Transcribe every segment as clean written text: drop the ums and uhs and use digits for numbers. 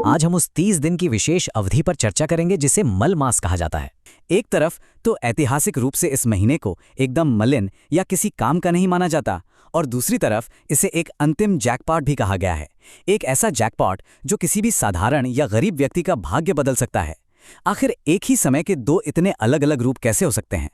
आज हम उस 30 दिन की विशेष अवधि पर चर्चा करेंगे जिसे मल मास कहा जाता है। एक तरफ तो ऐतिहासिक रूप से इस महीने को एकदम मलिन या किसी काम का नहीं माना जाता, और दूसरी तरफ इसे एक अंतिम जैकपॉट भी कहा गया है। एक ऐसा जैकपॉट जो किसी भी साधारण या गरीब व्यक्ति का भाग्य बदल सकता है। आखिर एक ही समय के दो इतने अलग अलग रूप कैसे हो सकते हैं?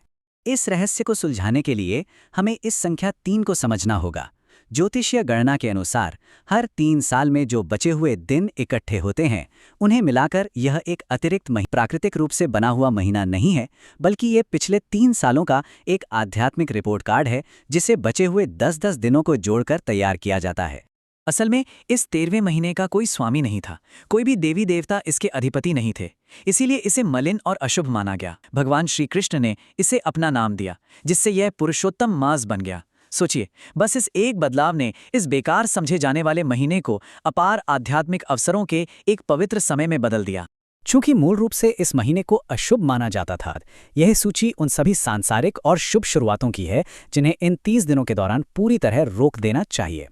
इस रहस्य को सुलझाने के लिए हमें इस संख्या 3 को समझना होगा। ज्योतिषीय गणना के अनुसार हर 3 साल में जो बचे हुए दिन इकट्ठे होते हैं, उन्हें मिलाकर यह एक अतिरिक्त प्राकृतिक रूप से बना हुआ महीना नहीं है, बल्कि ये पिछले 3 सालों का एक आध्यात्मिक रिपोर्ट कार्ड है जिसे बचे हुए 10-10 दिनों को जोड़कर तैयार किया जाता है। असल में इस 13वें महीने का कोई स्वामी नहीं था, कोई भी देवी देवता इसके अधिपति नहीं थे, इसीलिए इसे मलिन और अशुभ माना गया। भगवान श्री कृष्ण ने इसे अपना नाम दिया, जिससे यह पुरुषोत्तम मास बन गया। सोचिए, बस इस एक बदलाव ने इस बेकार समझे जाने वाले महीने को अपार आध्यात्मिक अवसरों के एक पवित्र समय में बदल दिया। चूंकि मूल रूप से इस महीने को अशुभ माना जाता था, यह सूची उन सभी सांसारिक और शुभ शुरुआतों की है जिन्हें इन 30 दिनों के दौरान पूरी तरह रोक देना चाहिए।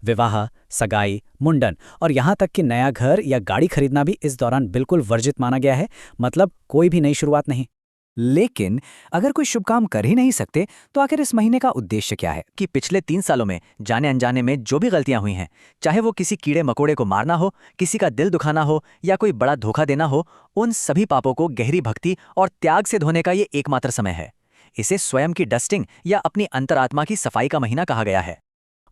विवाह, सगाई, मुंडन और यहाँ तक कि नया घर या गाड़ी खरीदना भी इस दौरान बिल्कुल वर्जित माना गया है, मतलब कोई भी नई शुरुआत नहीं। लेकिन अगर कोई शुभ काम कर ही नहीं सकते, तो आखिर इस महीने का उद्देश्य क्या है? कि पिछले 3 सालों में जाने अनजाने में जो भी गलतियां हुई हैं, चाहे वो किसी कीड़े मकोड़े को मारना हो, किसी का दिल दुखाना हो या कोई बड़ा धोखा देना हो, उन सभी पापों को गहरी भक्ति और त्याग से धोने का ये एकमात्र समय है। इसे स्वयं की डस्टिंग या अपनी अंतरात्मा की सफाई का महीना कहा गया है।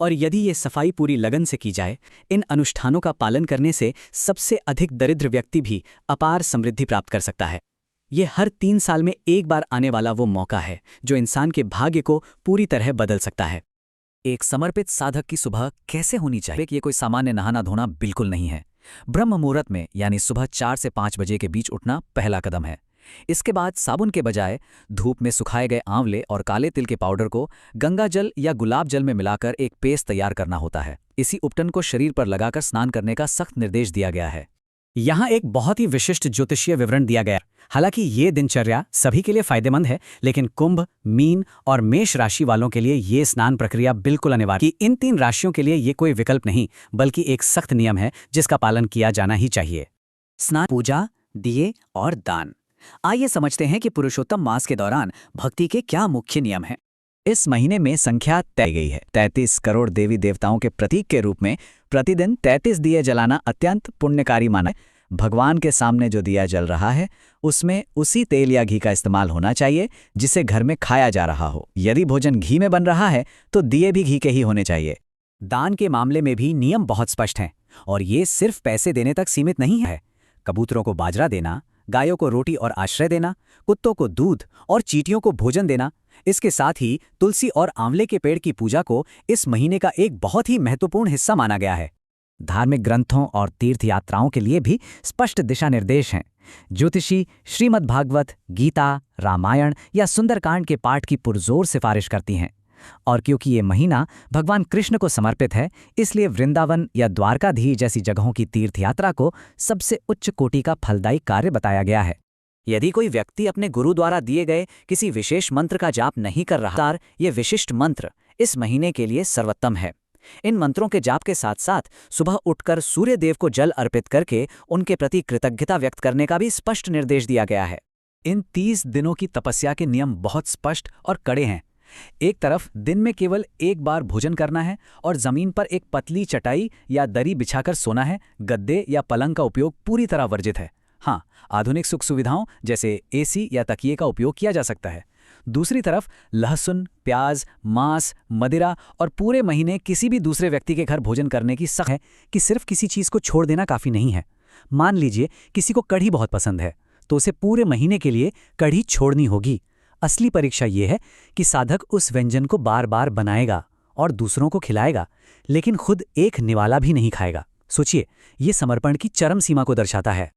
और यदि ये सफाई पूरी लगन से की जाए, इन अनुष्ठानों का पालन करने से सबसे अधिक दरिद्र व्यक्ति भी अपार समृद्धि प्राप्त कर सकता है। ये हर 3 साल में एक बार आने वाला वो मौका है जो इंसान के भाग्य को पूरी तरह बदल सकता है। एक समर्पित साधक की सुबह कैसे होनी चाहिए? ये कोई सामान्य नहाना धोना बिल्कुल नहीं है। ब्रह्म मुहूर्त में यानी सुबह 4 से 5 बजे के बीच उठना पहला कदम है। इसके बाद साबुन के बजाय धूप में सुखाए गए आंवले और काले तिल के पाउडर को गंगा जल या गुलाब जल में मिलाकर एक पेस्ट तैयार करना होता है। इसी उपटन को शरीर पर लगाकर स्नान करने का सख्त निर्देश दिया गया है। यहाँ एक बहुत ही विशिष्ट ज्योतिषीय विवरण दिया गया। हालांकि ये दिनचर्या सभी के लिए फायदेमंद है, लेकिन कुंभ, मीन और मेष राशि वालों के लिए ये स्नान प्रक्रिया बिल्कुल अनिवार्य है। इन 3 राशियों के लिए ये कोई विकल्प नहीं, बल्कि एक सख्त नियम है जिसका पालन किया जाना ही चाहिए। स्नान, पूजा, दिए और दान। आइए समझते हैं कि पुरुषोत्तम मास के दौरान भक्ति के क्या मुख्य नियम हैं। इस महीने में संख्या तय गई है। 33 करोड़ देवी देवताओं के प्रतीक के रूप में प्रतिदिन 33 दिए जलाना अत्यंत पुण्यकारी माना है। भगवान के सामने जो दिया जल रहा है, उसमें उसी तेल या घी का इस्तेमाल होना चाहिए जिसे घर में खाया जा रहा हो। यदि भोजन घी में बन रहा है, तो दिए भी घी के ही होने चाहिए। दान के मामले में भी नियम बहुत स्पष्ट हैं, और ये सिर्फ पैसे देने तक सीमित नहीं है। कबूतरों को बाजरा देना, गायों को रोटी और आश्रय देना, कुत्तों को दूध और चींटियों को भोजन देना। इसके साथ ही तुलसी और आंवले के पेड़ की पूजा को इस महीने का एक बहुत ही महत्वपूर्ण हिस्सा माना गया है। धार्मिक ग्रंथों और तीर्थ यात्राओं के लिए भी स्पष्ट दिशा निर्देश हैं। ज्योतिषी श्रीमद् भागवत, गीता, रामायण या सुंदरकांड के पाठ की पुरजोर सिफारिश करती हैं। और क्योंकि ये महीना भगवान कृष्ण को समर्पित है, इसलिए वृंदावन या द्वारकाधीश जैसी जगहों की तीर्थ यात्रा को सबसे उच्च कोटि का फलदायी कार्य बताया गया है। यदि कोई व्यक्ति अपने गुरु द्वारा दिए गए किसी विशेष मंत्र का जाप नहीं कर रहा, ये विशिष्ट मंत्र इस महीने के लिए सर्वोत्तम है। इन मंत्रों के जाप के साथ साथ सुबह उठकर सूर्य देव को जल अर्पित करके उनके प्रति कृतज्ञता व्यक्त करने का भी स्पष्ट निर्देश दिया गया है। इन 30 दिनों की तपस्या के नियम बहुत स्पष्ट और कड़े हैं। एक तरफ दिन में केवल एक बार भोजन करना है और जमीन पर एक पतली चटाई या दरी बिछाकर सोना है। गद्दे या पलंग का उपयोग पूरी तरह वर्जित है। हाँ, आधुनिक सुख सुविधाओं जैसे एसी या तकिए का उपयोग किया जा सकता है। दूसरी तरफ लहसुन, प्याज, मांस, मदिरा और पूरे महीने किसी भी दूसरे व्यक्ति के घर भोजन करने की सख्त है कि सिर्फ किसी चीज़ को छोड़ देना काफ़ी नहीं है। मान लीजिए किसी को कढ़ी बहुत पसंद है, तो उसे पूरे महीने के लिए कढ़ी छोड़नी होगी। असली परीक्षा ये है कि साधक उस व्यंजन को बार बार बनाएगा और दूसरों को खिलाएगा, लेकिन खुद एक निवाला भी नहीं खाएगा। सोचिए, ये समर्पण की चरम सीमा को दर्शाता है।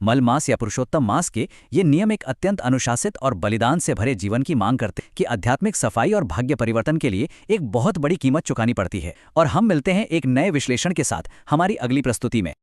मल मास या पुरुषोत्तम मास के ये नियम एक अत्यंत अनुशासित और बलिदान से भरे जीवन की मांग करते हैं कि आध्यात्मिक सफाई और भाग्य परिवर्तन के लिए एक बहुत बड़ी कीमत चुकानी पड़ती है। और हम मिलते हैं एक नए विश्लेषण के साथ हमारी अगली प्रस्तुति में।